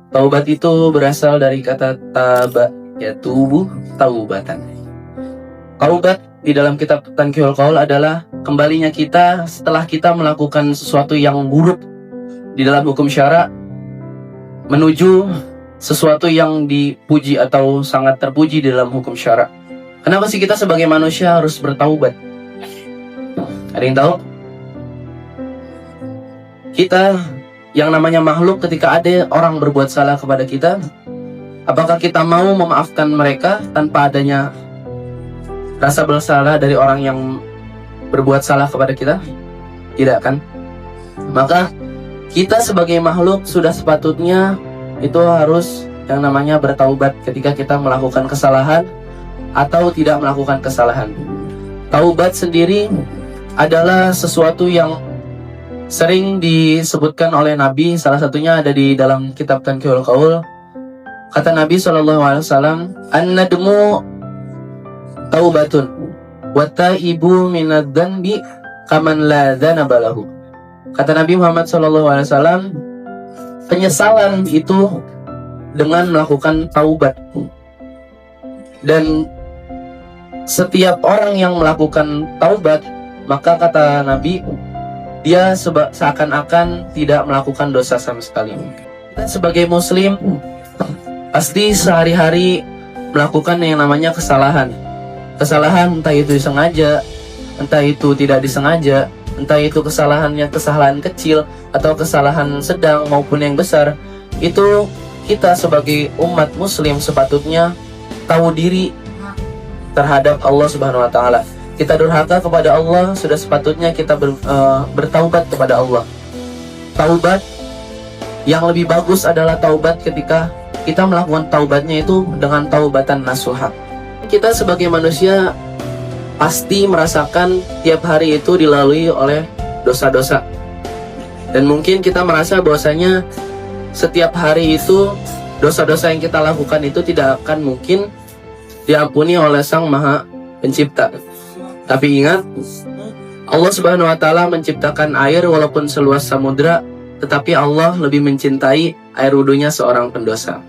Taubat itu berasal dari kata taba, yatubu, taubatan. Taubat di dalam kitab Tanqihul Qaul adalah kembalinya kita setelah kita melakukan sesuatu yang buruk di dalam hukum syara menuju sesuatu yang dipuji atau sangat terpuji di dalam hukum syara. Kenapa sih kita sebagai manusia harus bertaubat? Ada yang tahu? Kita yang namanya makhluk, ketika ada orang berbuat salah kepada kita, apakah kita mau memaafkan mereka tanpa adanya rasa bersalah dari orang yang berbuat salah kepada kita? Tidak kan? Maka kita sebagai makhluk sudah sepatutnya itu harus yang namanya bertaubat ketika kita melakukan kesalahan atau tidak melakukan kesalahan. Taubat sendiri adalah sesuatu yang sering disebutkan oleh Nabi, salah satunya ada di dalam kitab Tanqihul Qaul. Kata Nabi SAW, "An-nadmu taubatun wa taibu minad dzanbi kaman la dzanaba lahu." Kata Nabi Muhammad SAW, penyesalan itu dengan melakukan taubat. Dan setiap orang yang melakukan taubat, maka kata Nabi, dia seakan-akan tidak melakukan dosa sama sekali. Kita sebagai muslim pasti sehari-hari melakukan yang namanya kesalahan. Kesalahan entah itu disengaja, entah itu tidak disengaja, entah itu kesalahan kecil atau kesalahan sedang maupun yang besar. Itu kita sebagai umat muslim sepatutnya tahu diri terhadap Allah Subhanahu wa taala. Kita durhaka kepada Allah, sudah sepatutnya kita bertaubat kepada Allah. Taubat yang lebih bagus adalah taubat ketika kita melakukan taubatnya itu dengan taubatan nasuha. Kita sebagai manusia pasti merasakan tiap hari itu dilalui oleh dosa-dosa. Dan mungkin kita merasa bahwasanya setiap hari itu dosa-dosa yang kita lakukan itu tidak akan mungkin diampuni oleh Sang Maha Pencipta. Tapi ingat, Allah Subhanahu wa taala menciptakan air walaupun seluas samudra, tetapi Allah lebih mencintai air wudunya seorang pendosa.